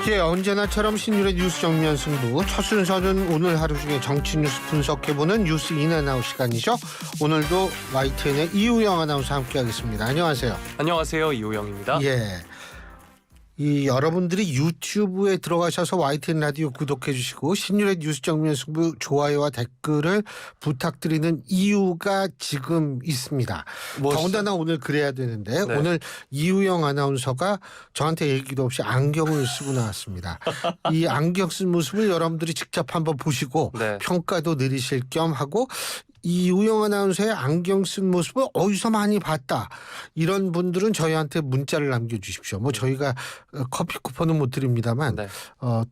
예, 언제나처럼 신율의 뉴스 정면 승부. 첫 순서는 오늘 하루 중에 정치 뉴스 분석해보는 뉴스 인앤아웃 시간이죠. 오늘도 YTN의 이우영 아나운서 함께하겠습니다. 안녕하세요. 안녕하세요, 이우영입니다. 예, 여러분들이 유튜브에 들어가셔서 YTN 라디오 구독해주시고 신율의 뉴스 정면 승부 좋아요와 댓글을 부탁드리는 이유가 지금 있습니다. 더군다나 오늘 그래야 되는데 네. 오늘 이우영 아나운서가 저한테 얘기도 없이 안경을 쓰고 나왔습니다. 이 안경 쓴 모습을 여러분들이 직접 한번 보시고 네. 평가도 내리실 겸 하고 이우영 아나운서의 안경 쓴 모습을 어디서 많이 봤다. 이런 분들은 저희한테 문자를 남겨주십시오. 뭐 저희가 커피 쿠폰은 못 드립니다만 네.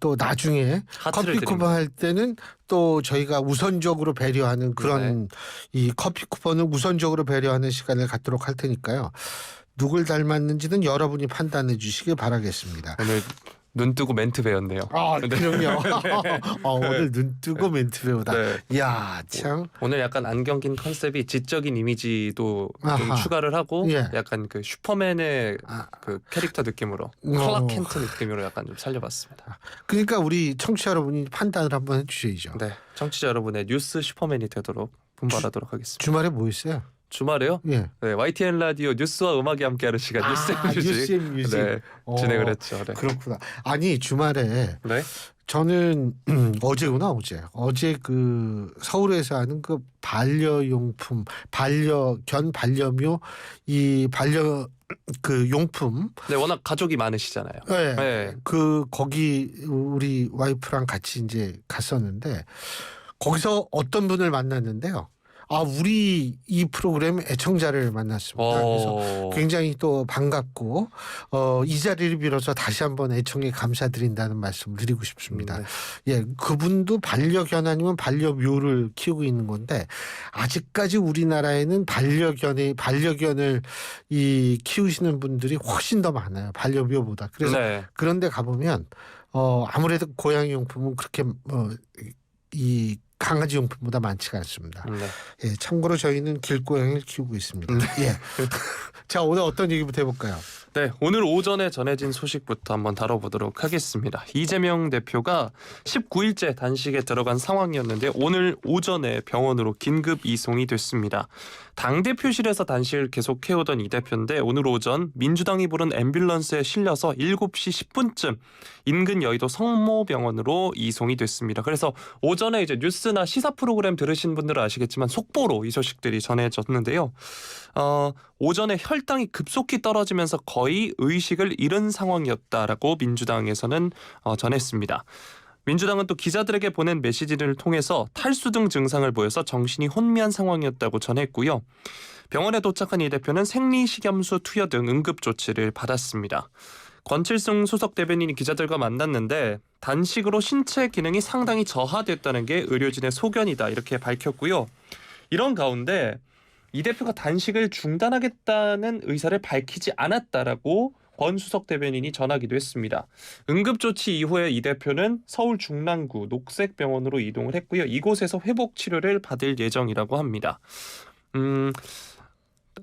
또 나중에 커피 드립니다. 쿠폰 할 때는 또 저희가 우선적으로 배려하는 그런 이 커피 쿠폰을 우선적으로 배려하는 시간을 갖도록 할 테니까요. 누굴 닮았는지는 여러분이 판단해 주시길 바라겠습니다. 오늘 눈 뜨고 멘트 배웠네요. 아, 그럼요. 오늘 눈 뜨고 멘트 배우다. 네. 이야, 참. 오늘 약간 안경 낀 컨셉이 지적인 이미지도 좀 아하. 추가를 하고 예. 약간 그 슈퍼맨의 그 캐릭터 느낌으로 클락 켄트 느낌으로 약간 좀 살려봤습니다. 그러니까 우리 청취자 여러분이 판단을 한번 해주셔야죠. 네, 청취자 여러분의 뉴스 슈퍼맨이 되도록 분발하도록 하겠습니다. 주말에 뭐 있어요? 주말에요? 예. 네, YTN 라디오 뉴스와 음악이 함께하는 시간 뉴스 뉴스 뮤직. 네, 진행을 했죠. 네. 그렇구나. 아니 주말에 네. 저는 어제 그 서울에서 하는 그 반려용품 반려묘 이 반려 그 용품 네, 워낙 가족이 많으시잖아요. 네. 네. 그 거기 우리 와이프랑 같이 이제 갔었는데 거기서 어떤 분을 만났는데요. 우리 이 프로그램 애청자를 만났습니다. 그래서 굉장히 또 반갑고 이 자리를 빌어서 다시 한번 애청에 감사드린다는 말씀을 드리고 싶습니다. 네. 예, 그분도 반려견 아니면 반려묘를 키우고 있는 건데 아직까지 우리나라에는 반려견을 키우시는 분들이 훨씬 더 많아요. 반려묘보다. 그래서 네. 그런데 가보면 아무래도 고양이 용품은 그렇게 이 강아지 용품보다 많지가 않습니다. 네. 예, 참고로 저희는 길고양이를 키우고 있습니다. 예. 자, 오늘 어떤 얘기부터 해볼까요? 네, 오늘 오전에 전해진 소식부터 한번 다뤄보도록 하겠습니다. 이재명 대표가 19일째 단식에 들어간 상황이었는데 오늘 오전에 병원으로 긴급 이송이 됐습니다. 당대표실에서 단식을 계속 해오던 이 대표인데 오늘 오전 민주당이 부른 앰뷸런스에 실려서 7시 10분쯤 인근 여의도 성모병원으로 이송이 됐습니다. 그래서 오전에 이제 뉴스나 시사 프로그램 들으신 분들은 아시겠지만 속보로 이 소식들이 전해졌는데요. 오전에 혈당이 급속히 떨어지면서 거의 의식을 잃은 상황이었다라고 민주당에서는 전했습니다. 민주당은 또 기자들에게 보낸 메시지를 통해서 탈수 등 증상을 보여서 정신이 혼미한 상황이었다고 전했고요. 병원에 도착한 이 대표는 생리식염수 투여 등 응급조치를 받았습니다. 권칠승 수석 대변인이 기자들과 만났는데 단식으로 신체 기능이 상당히 저하됐다는 게 의료진의 소견이다 이렇게 밝혔고요. 이런 가운데 이 대표가 단식을 중단하겠다는 의사를 밝히지 않았다라고 권 수석 대변인이 전하기도 했습니다. 응급조치 이후에 이 대표는 서울 중랑구 녹색병원으로 이동을 했고요. 이곳에서 회복 치료를 받을 예정이라고 합니다.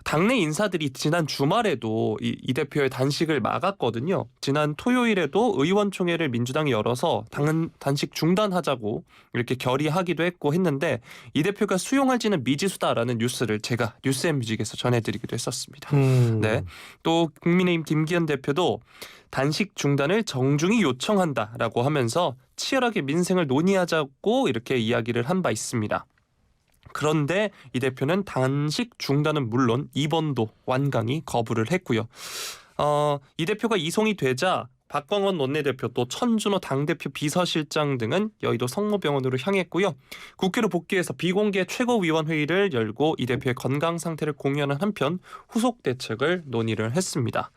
당내 인사들이 지난 주말에도 이 대표의 단식을 막았거든요. 지난 토요일에도 의원총회를 민주당이 열어서 단식 중단하자고 이렇게 결의하기도 했는데 이 대표가 수용할지는 미지수다라는 뉴스를 제가 뉴스앤뮤직에서 전해드리기도 했었습니다. 네, 또 국민의힘 김기현 대표도 단식 중단을 정중히 요청한다라고 하면서 치열하게 민생을 논의하자고 이렇게 이야기를 한 바 있습니다. 그런데 이 대표는 단식 중단은 물론 입원도 완강히 거부를 했고요. 이 대표가 이송이 되자 박광원 원내대표 또 천준호 당대표 비서실장 등은 여의도 성모병원으로 향했고요. 국회로 복귀해서 비공개 최고위원회의를 열고 이 대표의 건강 상태를 공유하는 한편 후속 대책을 논의를 했습니다.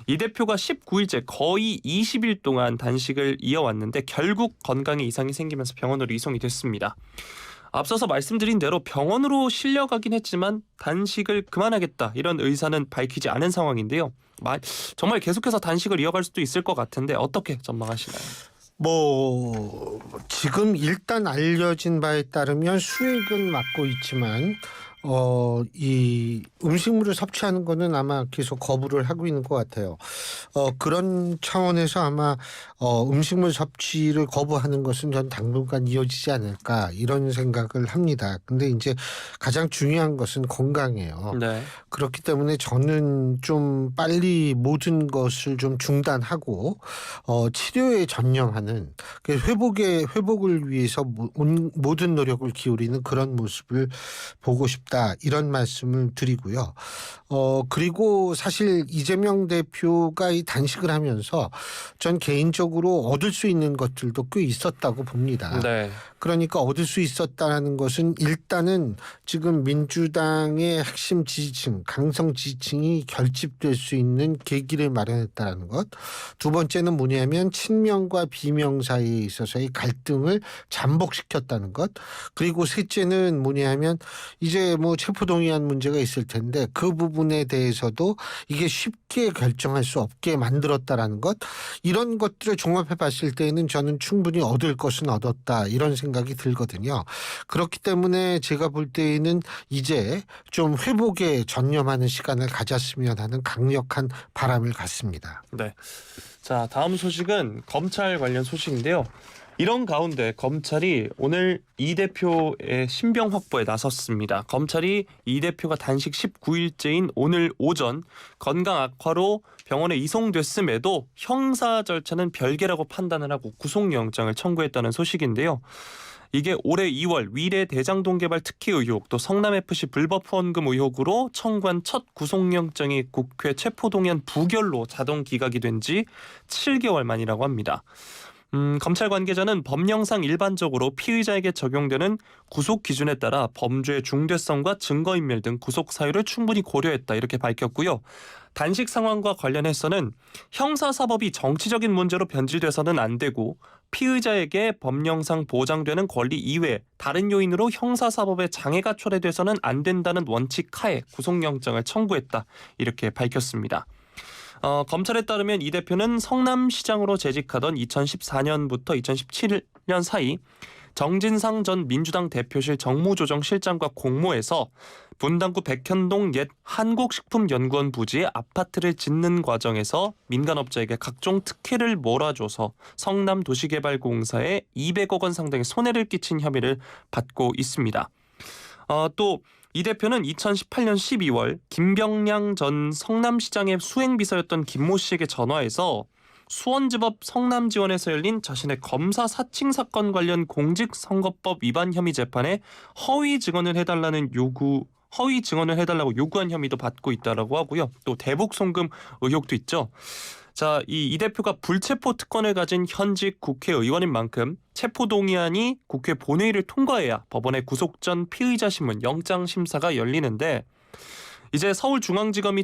이 대표가 19일째 거의 20일 동안 단식을 이어왔는데 결국 건강에 이상이 생기면서 병원으로 이송이 됐습니다. 앞서서 말씀드린 대로 병원으로 실려가긴 했지만 단식을 그만하겠다 이런 의사는 밝히지 않은 상황인데요. 정말 계속해서 단식을 이어갈 수도 있을 것 같은데 어떻게 전망하시나요? 지금 일단 알려진 바에 따르면 수액은 맞고 있지만 이 음식물을 섭취하는 거는 아마 계속 거부를 하고 있는 것 같아요. 그런 차원에서 아마 음식물 섭취를 거부하는 것은 전 당분간 이어지지 않을까 이런 생각을 합니다. 근데 이제 가장 중요한 것은 건강이에요. 네. 그렇기 때문에 저는 좀 빨리 모든 것을 좀 중단하고 치료에 전념하는 회복을 위해서 모든 노력을 기울이는 그런 모습을 보고 싶다. 이런 말씀을 드리고요. 그리고 사실 이재명 대표가 이 단식을 하면서 전 개인적으로 얻을 수 있는 것들도 꽤 있었다고 봅니다. 네. 그러니까 얻을 수 있었다는 것은 일단은 지금 민주당의 핵심 지지층, 강성 지지층이 결집될 수 있는 계기를 마련했다는 것. 두 번째는 뭐냐면 친명과 비명 사이에 있어서의 갈등을 잠복시켰다는 것. 그리고 셋째는 뭐냐면 이제 뭐 체포동의안 문제가 있을 텐데 그 부분에 대해서도 이게 쉽게 결정할 수 없게 만들었다라는 것. 이런 것들을 종합해 봤을 때는 저는 충분히 얻을 것은 얻었다 이런 생각이 들거든요. 그렇기 때문에 제가 볼 때에는 이제 좀 회복에 전념하는 시간을 가졌으면 하는 강력한 바람을 갖습니다. 네. 자, 다음 소식은 검찰 관련 소식인데요. 이런 가운데 검찰이 오늘 이 대표의 신병 확보에 나섰습니다. 검찰이 이 대표가 단식 19일째인 오늘 오전 건강 악화로 병원에 이송됐음에도 형사 절차는 별개라고 판단을 하고 구속영장을 청구했다는 소식인데요. 이게 올해 2월 위례 대장동 개발 특혜 의혹 또 성남FC 불법 후원금 의혹으로 청구한 첫 구속영장이 국회 체포동의안 부결로 자동 기각이 된 지 7개월 만이라고 합니다. 검찰 관계자는 법령상 일반적으로 피의자에게 적용되는 구속 기준에 따라 범죄의 중대성과 증거인멸 등 구속 사유를 충분히 고려했다 이렇게 밝혔고요. 단식 상황과 관련해서는 형사사법이 정치적인 문제로 변질돼서는 안 되고 피의자에게 법령상 보장되는 권리 이외 다른 요인으로 형사사법에 장애가 초래돼서는 안 된다는 원칙 하에 구속영장을 청구했다 이렇게 밝혔습니다. 검찰에 따르면 이 대표는 성남시장으로 재직하던 2014년부터 2017년 사이 정진상 전 민주당 대표실 정무조정실장과 공모해서 분당구 백현동 옛 한국식품연구원 부지에 아파트를 짓는 과정에서 민간업자에게 각종 특혜를 몰아줘서 성남도시개발공사에 200억 원 상당의 손해를 끼친 혐의를 받고 있습니다. 또 이 대표는 2018년 12월 김병량 전 성남시장의 수행비서였던 김모 씨에게 전화해서 수원지법 성남지원에서 열린 자신의 검사 사칭 사건 관련 공직선거법 위반 혐의 재판에 허위 증언을 해달라고 요구한 혐의도 받고 있다라고 하고요. 또 대북 송금 의혹도 있죠. 자, 이 대표가 불체포 특권을 가진 현직 국회의원인 만큼 체포동의안이 국회 본회의를 통과해야 법원의 구속 전 피의자 신문 영장 심사가 열리는데 이제 서울중앙지검이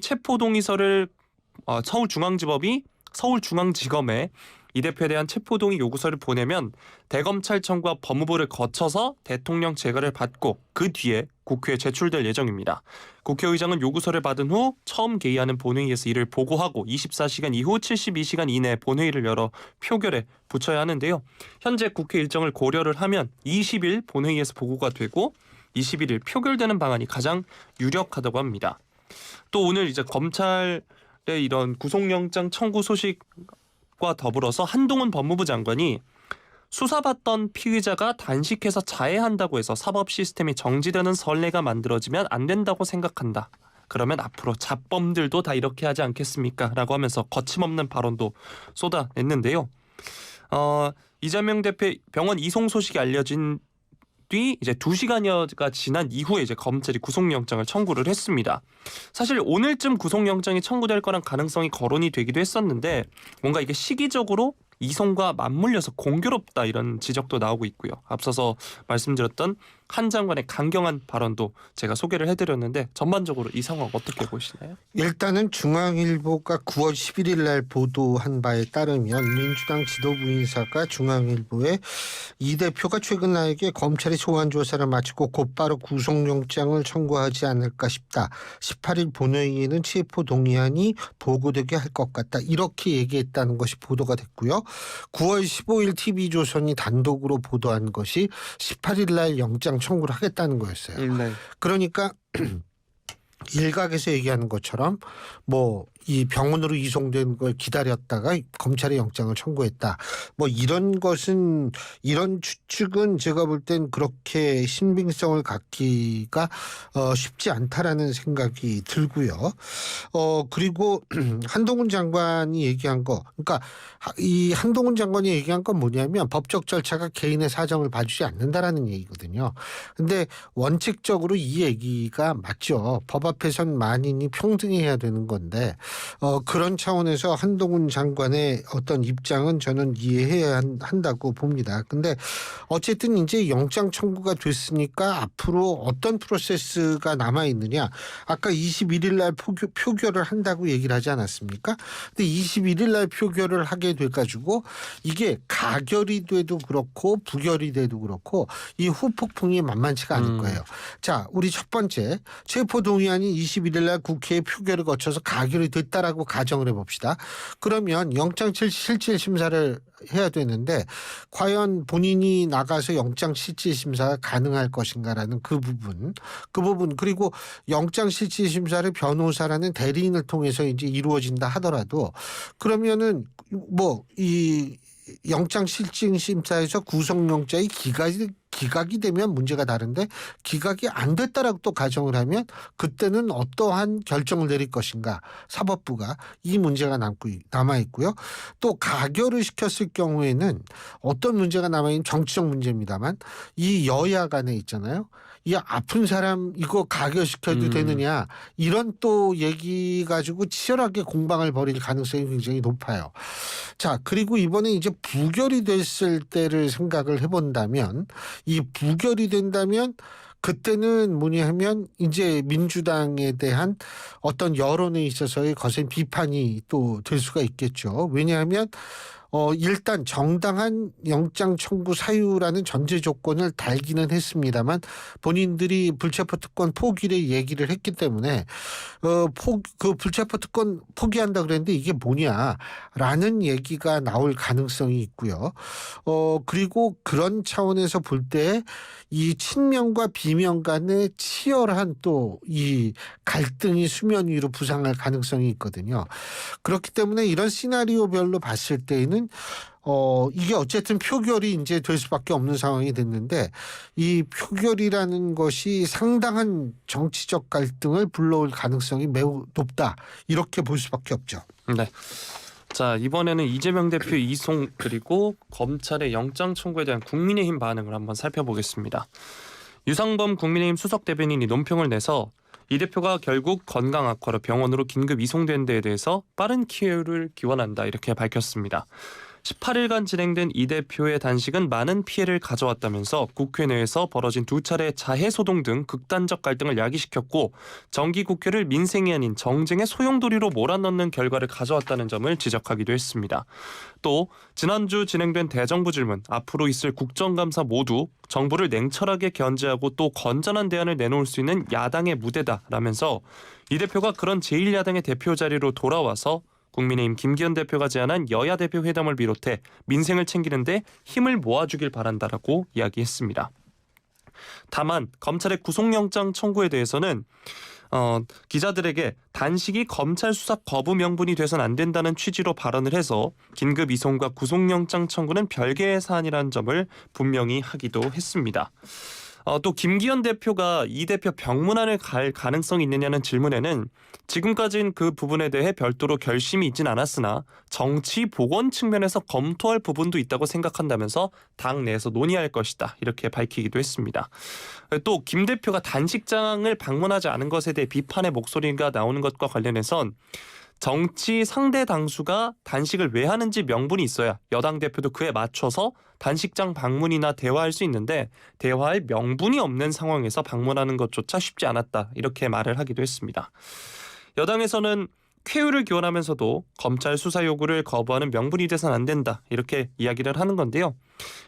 서울중앙지검에 이 대표에 대한 체포동의 요구서를 보내면 대검찰청과 법무부를 거쳐서 대통령 재가를 받고 그 뒤에 국회에 제출될 예정입니다. 국회의장은 요구서를 받은 후 처음 개의하는 본회의에서 이를 보고하고 24시간 이후 72시간 이내 본회의를 열어 표결에 붙여야 하는데요. 현재 국회 일정을 고려를 하면 20일 본회의에서 보고가 되고 21일 표결되는 방안이 가장 유력하다고 합니다. 또 오늘 이제 검찰의 이런 구속영장 청구 소식과 더불어서 한동훈 법무부 장관이 수사받던 피의자가 단식해서 자해한다고 해서 사법 시스템이 정지되는 선례가 만들어지면 안 된다고 생각한다. 그러면 앞으로 잡범들도 다 이렇게 하지 않겠습니까? 라고 하면서 거침없는 발언도 쏟아냈는데요. 이재명 대표 병원 이송 소식이 알려진 뒤 이제 2시간여가 지난 이후에 이제 검찰이 구속영장을 청구를 했습니다. 사실 오늘쯤 구속영장이 청구될 거란 가능성이 거론이 되기도 했었는데 뭔가 이게 시기적으로 이송과 맞물려서 공교롭다 이런 지적도 나오고 있고요. 앞서서 말씀드렸던 한 장관의 강경한 발언도 제가 소개를 해드렸는데 전반적으로 이 상황 어떻게 보시나요? 일단은 중앙일보가 9월 11일 날 보도한 바에 따르면 민주당 지도부 인사가 중앙일보에 이 대표가 최근 나에게 검찰이 소환 조사를 마치고 곧바로 구속영장을 청구하지 않을까 싶다. 18일 본회의에는 체포동의안이 보고되게 할 것 같다. 이렇게 얘기했다는 것이 보도가 됐고요. 9월 15일 TV조선이 단독으로 보도한 것이 18일 날 영장 청구를 하겠다는 거였어요. 네. 그러니까 일각에서 얘기하는 것처럼 뭐 이 병원으로 이송된 걸 기다렸다가 검찰에 영장을 청구했다. 뭐 이런 것은 이런 추측은 제가 볼 땐 그렇게 신빙성을 갖기가 쉽지 않다라는 생각이 들고요. 그리고 한동훈 장관이 얘기한 거, 그러니까 이 한동훈 장관이 얘기한 건 뭐냐면 법적 절차가 개인의 사정을 봐주지 않는다라는 얘기거든요. 근데 원칙적으로 이 얘기가 맞죠. 법 앞에선 만인이 평등해야 되는 건데 그런 차원에서 한동훈 장관의 어떤 입장은 저는 이해해야 한다고 봅니다. 근데 어쨌든 이제 영장 청구가 됐으니까 앞으로 어떤 프로세스가 남아 있느냐. 아까 21일 날 표결을 한다고 얘기를 하지 않았습니까? 근데 21일 날 표결을 하게 돼 가지고 이게 가결이 돼도 그렇고 부결이 돼도 그렇고 이 후폭풍이 만만치가 않을 거예요. 자, 우리 첫 번째 체포동의안이 21일 날 국회에 표결을 거쳐서 가결이 됐다라고 가정을 해봅시다. 그러면 영장 실질 심사를 해야 되는데 과연 본인이 나가서 영장 실질 심사가 가능할 것인가라는 그 부분 그리고 영장 실질 심사를 변호사라는 대리인을 통해서 이제 이루어진다 하더라도 그러면은 뭐 이 영장 실질 심사에서 구속영장이 기각이 되면 문제가 다른데 기각이 안 됐다라고 또 가정을 하면 그때는 어떠한 결정을 내릴 것인가 사법부가 이 문제가 남아 있고요. 또 가결을 시켰을 경우에는 어떤 문제가 남아 있는 정치적 문제입니다만 이 여야 간에 있잖아요. 이 아픈 사람 이거 가결시켜도 되느냐 이런 또 얘기 가지고 치열하게 공방을 벌일 가능성이 굉장히 높아요. 자, 그리고 이번에 이제 부결이 됐을 때를 생각을 해본다면 이 부결이 된다면 그때는 뭐냐 하면 이제 민주당에 대한 어떤 여론에 있어서의 거센 비판이 또 될 수가 있겠죠. 왜냐하면 일단 정당한 영장 청구 사유라는 전제 조건을 달기는 했습니다만 본인들이 불체포 특권 포기를 얘기를 했기 때문에 그 불체포 특권 포기한다 그랬는데 이게 뭐냐라는 얘기가 나올 가능성이 있고요. 그리고 그런 차원에서 볼 때 이 친명과 비명 간의 치열한 또 이 갈등이 수면 위로 부상할 가능성이 있거든요. 그렇기 때문에 이런 시나리오별로 봤을 때에는 이게 어쨌든 표결이 이제 될 수밖에 없는 상황이 됐는데 이 표결이라는 것이 상당한 정치적 갈등을 불러올 가능성이 매우 높다. 이렇게 볼 수밖에 없죠. 네. 자, 이번에는 이재명 대표 이송 그리고 검찰의 영장 청구에 대한 국민의힘 반응을 한번 살펴보겠습니다. 유상범 국민의힘 수석 대변인이 논평을 내서 이 대표가 결국 건강 악화로 병원으로 긴급 이송된 데에 대해서 빠른 쾌유를 기원한다 이렇게 밝혔습니다. 18일간 진행된 이 대표의 단식은 많은 피해를 가져왔다면서 국회 내에서 벌어진 두 차례 자해소동 등 극단적 갈등을 야기시켰고 정기국회를 민생이 아닌 정쟁의 소용돌이로 몰아넣는 결과를 가져왔다는 점을 지적하기도 했습니다. 또 지난주 진행된 대정부 질문, 앞으로 있을 국정감사 모두 정부를 냉철하게 견제하고 또 건전한 대안을 내놓을 수 있는 야당의 무대다라면서 이 대표가 그런 제1야당의 대표 자리로 돌아와서 국민의힘 김기현 대표가 제안한 여야 대표 회담을 비롯해 민생을 챙기는데 힘을 모아주길 바란다라고 이야기했습니다. 다만 검찰의 구속영장 청구에 대해서는 기자들에게 단식이 검찰 수사 거부 명분이 돼선 안 된다는 취지로 발언을 해서 긴급 이송과 구속영장 청구는 별개의 사안이라는 점을 분명히 하기도 했습니다. 또 김기현 대표가 이 대표 병문안을 갈 가능성이 있느냐는 질문에는 지금까지는 그 부분에 대해 별도로 결심이 있진 않았으나 정치 보건 측면에서 검토할 부분도 있다고 생각한다면서 당 내에서 논의할 것이다 이렇게 밝히기도 했습니다. 또 김 대표가 단식장을 방문하지 않은 것에 대해 비판의 목소리가 나오는 것과 관련해선 정치 상대 당수가 단식을 왜 하는지 명분이 있어야 여당 대표도 그에 맞춰서 단식장 방문이나 대화할 수 있는데 대화할 명분이 없는 상황에서 방문하는 것조차 쉽지 않았다 이렇게 말을 하기도 했습니다. 여당에서는 쾌유를 기원하면서도 검찰 수사 요구를 거부하는 명분이 돼서는 안 된다 이렇게 이야기를 하는 건데요.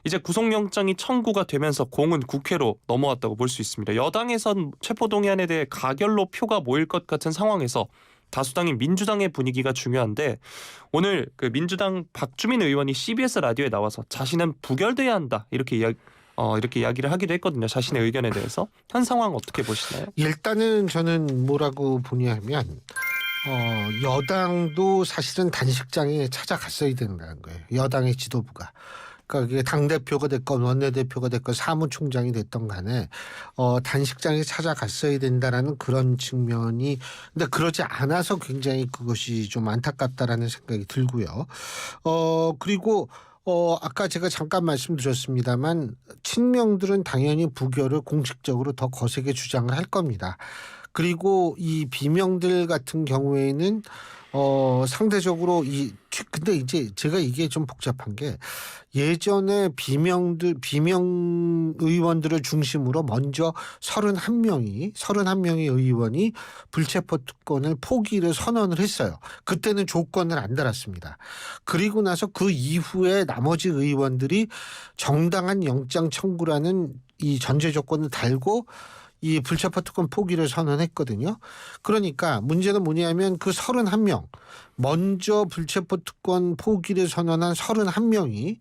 이제 구속영장이 청구가 되면서 공은 국회로 넘어왔다고 볼 수 있습니다. 여당에선 체포동의안에 대해 가결로 표가 모일 것 같은 상황에서 다수당인 민주당의 분위기가 중요한데 오늘 그 민주당 박주민 의원이 CBS 라디오에 나와서 자신은 부결돼야 한다 이렇게 이렇게 이야기를 하기도 했거든요. 자신의 의견에 대해서. 현 상황 어떻게 보시나요? 일단은 저는 뭐라고 보냐면 여당도 사실은 단식장에 찾아갔어야 된다는 거예요. 여당의 지도부가. 그러니까 그게 당대표가 됐건 원내대표가 됐건 사무총장이 됐던 간에 단식장에 찾아갔어야 된다라는 그런 측면이, 근데 그러지 않아서 굉장히 그것이 좀 안타깝다라는 생각이 들고요. 그리고 아까 제가 잠깐 말씀드렸습니다만 친명들은 당연히 부결을 공식적으로 더 거세게 주장을 할 겁니다. 그리고 이 비명들 같은 경우에는 상대적으로 근데 이제 제가 이게 좀 복잡한 게 예전에 비명 의원들을 중심으로 먼저 31명의 의원이 불체포 특권을 포기를 선언을 했어요. 그때는 조건을 안 달았습니다. 그리고 나서 그 이후에 나머지 의원들이 정당한 영장 청구라는 이 전제 조건을 달고 이 불체포 특권 포기를 선언했거든요. 그러니까 문제는 뭐냐면 그 31명 먼저 불체포 특권 포기를 선언한 31명이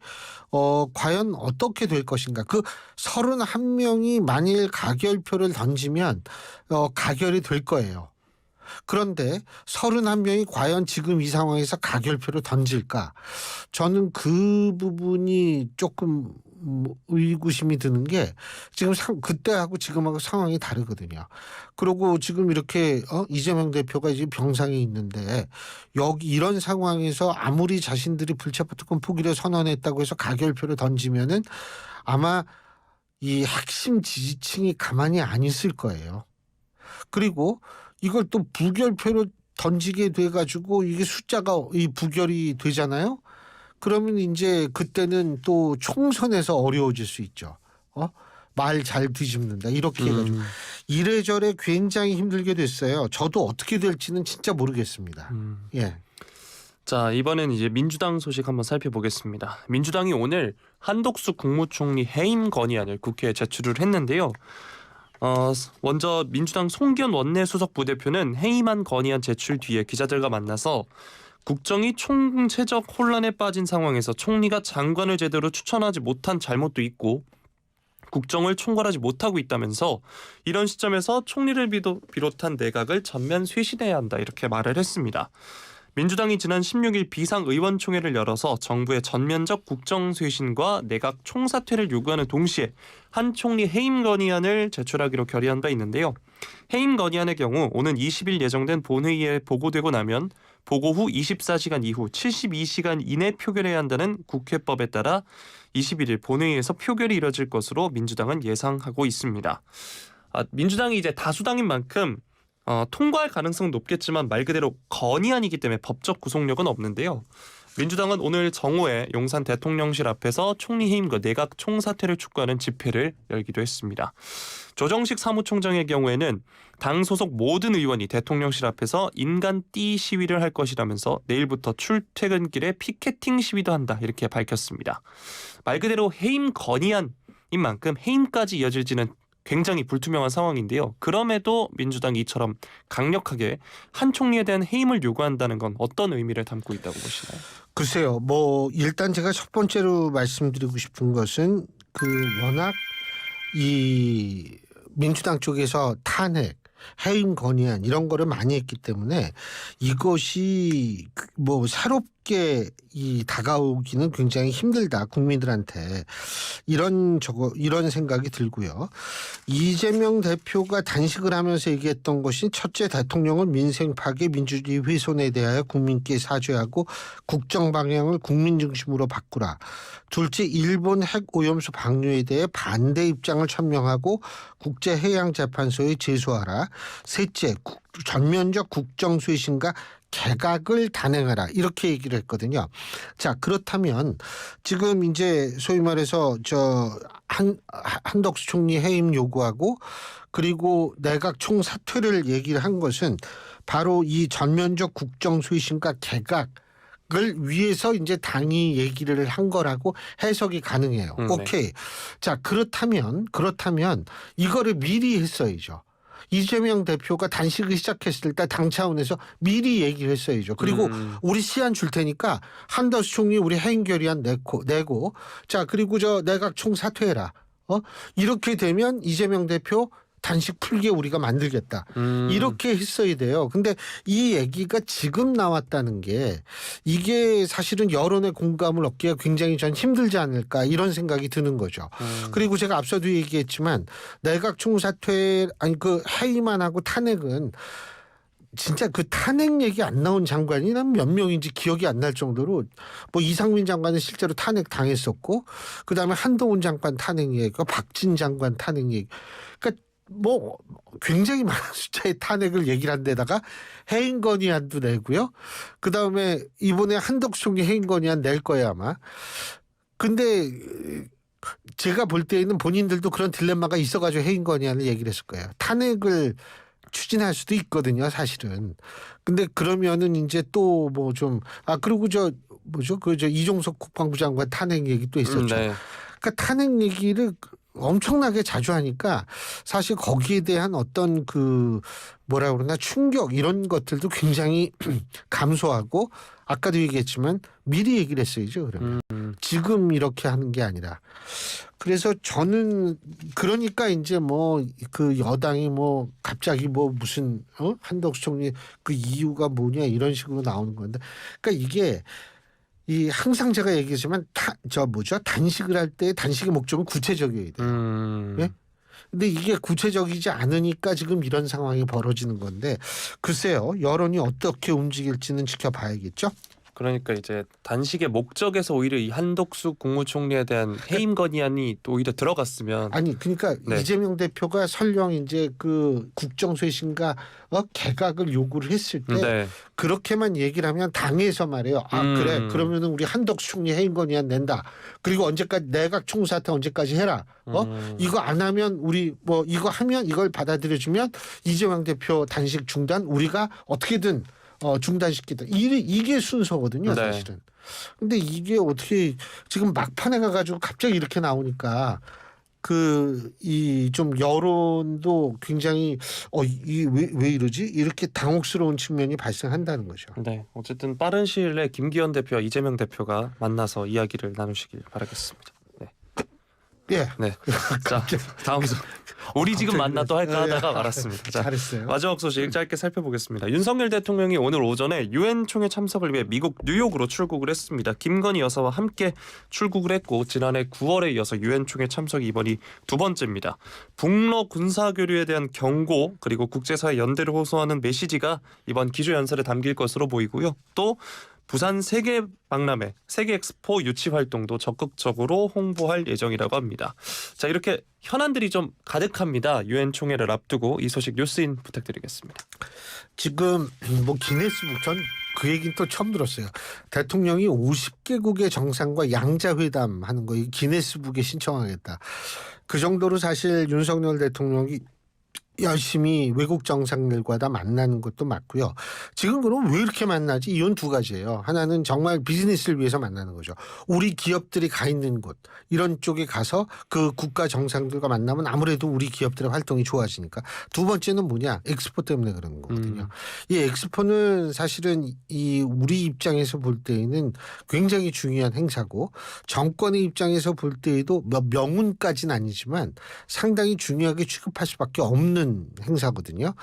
과연 어떻게 될 것인가. 그 31명이 만일 가결표를 던지면 가결이 될 거예요. 그런데 31명이 과연 지금 이 상황에서 가결표를 던질까? 저는 그 부분이 조금 의구심이 드는 게 지금 그때하고 지금하고 상황이 다르거든요. 그리고 지금 이렇게 이재명 대표가 이제 병상에 있는데 여기 이런 상황에서 아무리 자신들이 불체포 특권 포기를 선언했다고 해서 가결표를 던지면은 아마 이 핵심 지지층이 가만히 안 있을 거예요. 그리고 이걸 또 부결표를 던지게 돼가지고 이게 숫자가 이 부결이 되잖아요. 그러면 이제 그때는 또 총선에서 어려워질 수 있죠. 말 잘 뒤집는다 이렇게 해가지고 이래저래 굉장히 힘들게 됐어요. 저도 어떻게 될지는 진짜 모르겠습니다. 예. 자, 이번엔 이제 민주당 소식 한번 살펴보겠습니다. 민주당이 오늘 한덕수 국무총리 해임 건의안을 국회에 제출을 했는데요. 먼저 민주당 송기현 원내수석 부대표는 해임안 건의안 제출 뒤에 기자들과 만나서 국정이 총체적 혼란에 빠진 상황에서 총리가 장관을 제대로 추천하지 못한 잘못도 있고 국정을 총괄하지 못하고 있다면서 이런 시점에서 총리를 비롯한 내각을 전면 쇄신해야 한다 이렇게 말을 했습니다. 민주당이 지난 16일 비상의원총회를 열어서 정부의 전면적 국정쇄신과 내각 총사퇴를 요구하는 동시에 한 총리 해임 건의안을 제출하기로 결의한 바 있는데요. 해임 건의안의 경우 오는 20일 예정된 본회의에 보고되고 나면 보고 후 24시간 이후 72시간 이내 표결해야 한다는 국회법에 따라 21일 본회의에서 표결이 이뤄질 것으로 민주당은 예상하고 있습니다. 민주당이 이제 다수당인 만큼 통과할 가능성은 높겠지만 말 그대로 건의안이기 때문에 법적 구속력은 없는데요. 민주당은 오늘 정오에 용산 대통령실 앞에서 총리 해임과 내각 총사퇴를 촉구하는 집회를 열기도 했습니다. 조정식 사무총장의 경우에는 당 소속 모든 의원이 대통령실 앞에서 인간띠 시위를 할 것이라면서 내일부터 출퇴근길에 피켓팅 시위도 한다 이렇게 밝혔습니다. 말 그대로 해임 건의안인 만큼 해임까지 이어질지는 굉장히 불투명한 상황인데요. 그럼에도 민주당이 이처럼 강력하게 한 총리에 대한 해임을 요구한다는 건 어떤 의미를 담고 있다고 보시나요? 글쎄요. 일단 제가 첫 번째로 말씀드리고 싶은 것은 워낙 이 민주당 쪽에서 탄핵, 해임 건의안 이런 거를 많이 했기 때문에 이것이 새롭게 다가오기는 굉장히 힘들다 국민들한테 이런 생각이 들고요. 이재명 대표가 단식을 하면서 얘기했던 것이 첫째, 대통령은 민생 파괴, 민주주의 훼손에 대하여 국민께 사죄하고 국정 방향을 국민 중심으로 바꾸라. 둘째, 일본 핵 오염수 방류에 대해 반대 입장을 천명하고 국제해양재판소에 제소하라. 셋째, 전면적 국정쇄신과 개각을 단행하라 이렇게 얘기를 했거든요. 자, 그렇다면 지금 이제 소위 말해서 한덕수 총리 해임 요구하고 그리고 내각 총사퇴를 얘기를 한 것은 바로 이 전면적 국정쇄신과 개각을 위해서 이제 당이 얘기를 한 거라고 해석이 가능해요. 오케이. 자, 그렇다면 이거를 미리 했어야죠. 이재명 대표가 단식을 시작했을 때 당 차원에서 미리 얘기를 했어야죠. 그리고 우리 시한 줄 테니까 한덕수 총리 우리 해임 결의안 내고 자, 그리고 내각 총사퇴해라. 이렇게 되면 이재명 대표 단식 풀게 우리가 만들겠다. 이렇게 했어야 돼요. 근데 이 얘기가 지금 나왔다는 게 이게 사실은 여론의 공감을 얻기가 굉장히 전 힘들지 않을까 이런 생각이 드는 거죠. 그리고 제가 앞서도 얘기했지만 내각 총사퇴 아니 그 해임안 하고 탄핵은 진짜 그 탄핵 얘기 안 나온 장관이 난 몇 명인지 기억이 안 날 정도로 뭐 이상민 장관은 실제로 탄핵 당했었고 그다음에 한동훈 장관 탄핵 얘기가 박진 장관 탄핵 얘기 그러니까 뭐 굉장히 많은 숫자의 탄핵을 얘기를 한 데다가 해임 건의안도 내고요. 그다음에 이번에 한덕수 총리 해임 건의안 낼 거예요 아마. 근데 제가 볼 때에는 본인들도 그런 딜레마가 있어가지고 해임 건의안을 얘기를 했을 거예요. 탄핵을 추진할 수도 있거든요, 사실은. 근데 그러면은 이제 또 뭐 좀 그리고 저 이종석 국방부 장관 탄핵 얘기 또 있었죠. 네. 그러니까 탄핵 얘기를 엄청나게 자주 하니까 사실 거기에 대한 어떤 그 뭐라 그러나 충격 이런 것들도 굉장히 감소하고 아까도 얘기했지만 미리 얘기를 했어야죠. 그러면 지금 이렇게 하는 게 아니라 그래서 저는 그러니까 이제 뭐 그 여당이 뭐 갑자기 뭐 무슨 한덕수 총리 그 이유가 뭐냐 이런 식으로 나오는 건데 그러니까 이게 이 항상 제가 얘기했지만 단식을 할 때 단식의 목적은 구체적이어야 돼요. 예? 근데 이게 구체적이지 않으니까 지금 이런 상황이 벌어지는 건데 글쎄요 여론이 어떻게 움직일지는 지켜봐야겠죠. 그러니까 이제 단식의 목적에서 오히려 이 한덕수 국무총리에 대한 해임 건의안이 또 오히려 들어갔으면 아니 그러니까 네. 이재명 대표가 설령 이제 그 국정쇄신과 개각을 요구를 했을 때 네. 그렇게만 얘기를 하면 당에서 말해요. 그래 그러면은 우리 한덕수 총리 해임 건의안 낸다. 그리고 언제까지 내각 총사퇴 언제까지 해라. 이거 안 하면 우리 뭐 이거 하면 이걸 받아들여주면 이재명 대표 단식 중단 우리가 어떻게든 중단시키다. 이게 순서거든요, 네. 사실은. 근데 이게 어떻게 지금 막판에 가가지고 갑자기 이렇게 나오니까 이 좀 여론도 굉장히 왜 이러지? 이렇게 당혹스러운 측면이 발생한다는 거죠. 네, 어쨌든 빠른 시일 내에 김기현 대표와 이재명 대표가 만나서 이야기를 나누시길 바라겠습니다. 네. 예. 네. 자, 다음 소. 우리 지금 만나 또 할까 하다가 말았습니다. 자, 잘했어요. 마지막 소식 짧게 살펴보겠습니다. 윤석열 대통령이 오늘 오전에 유엔 총회 참석을 위해 미국 뉴욕으로 출국을 했습니다. 김건희 여사와 함께 출국을 했고 지난해 9월에 이어서 유엔 총회 참석이 이번이 두 번째입니다. 북러 군사 교류에 대한 경고 그리고 국제사회 연대를 호소하는 메시지가 이번 기조 연설에 담길 것으로 보이고요. 또 부산 세계 박람회, 세계 엑스포 유치 활동도 적극적으로 홍보할 예정이라고 합니다. 자, 이렇게 현안들이 좀 가득합니다. 유엔 총회를 앞두고 이 소식 뉴스인 부탁드리겠습니다. 지금 뭐 기네스북 전 그 얘기는 또 처음 들었어요. 대통령이 50개국의 정상과 양자회담 하는 거 기네스북에 신청하겠다. 그 정도로 사실 윤석열 대통령이 열심히 외국 정상들과 다 만나는 것도 맞고요. 지금 그럼 왜 이렇게 만나지? 이건 두 가지예요. 하나는 정말 비즈니스를 위해서 만나는 거죠. 우리 기업들이 가 있는 곳 이런 쪽에 가서 그 국가 정상들과 만나면 아무래도 우리 기업들의 활동이 좋아지니까. 두 번째는 뭐냐? 엑스포 때문에 그런 거거든요. 이 엑스포는 사실은 이 우리 입장에서 볼 때에는 굉장히 중요한 행사고 정권의 입장에서 볼 때에도 명운까지는 아니지만 상당히 중요하게 취급할 수밖에 없는 행사거든요.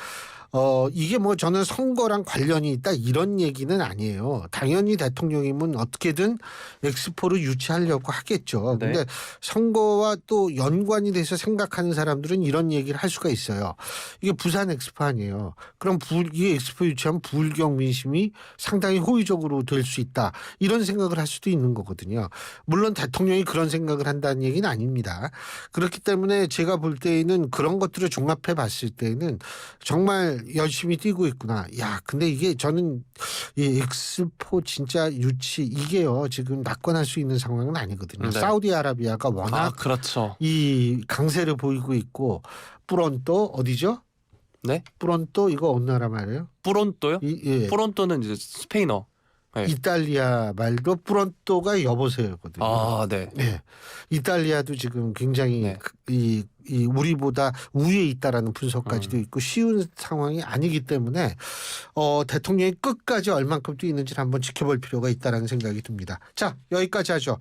이게 뭐 저는 선거랑 관련이 있다 이런 얘기는 아니에요. 당연히 대통령이면 어떻게든 엑스포를 유치하려고 하겠죠. 네. 근데 선거와 또 연관이 돼서 생각하는 사람들은 이런 얘기를 할 수가 있어요. 이게 부산 엑스포 아니에요. 그럼 이 엑스포 유치하면 부울경 민심이 상당히 호의적으로 될 수 있다. 이런 생각을 할 수도 있는 거거든요. 물론 대통령이 그런 생각을 한다는 얘기는 아닙니다. 그렇기 때문에 제가 볼 때에는 그런 것들을 종합해 봤을 때는 정말 열심히 뛰고 있구나. 야, 근데 이게 저는 이 엑스포 진짜 유치 이게요 지금 낙관할 수 있는 상황은 아니거든요. 네. 사우디아라비아가 워낙 그렇죠. 이 강세를 보이고 있고 뿌론또 어디죠? 네? 뿌론또 이거 어느 나라 말이에요? 뿌론또요? 예. 뿌론또는 이제 스페인어. 네. 이탈리아 말도 뿌론또가 여보세요거든요. 아, 네. 네. 이탈리아도 지금 굉장히 네. 이 우리보다 우위에 있다라는 분석까지도 있고 쉬운 상황이 아니기 때문에 대통령이 끝까지 얼만큼 뛰는지를 한번 지켜볼 필요가 있다라는 생각이 듭니다. 자, 여기까지 하죠.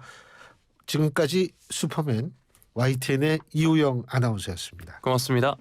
지금까지 슈퍼맨 YTN의 이우영 아나운서였습니다. 고맙습니다.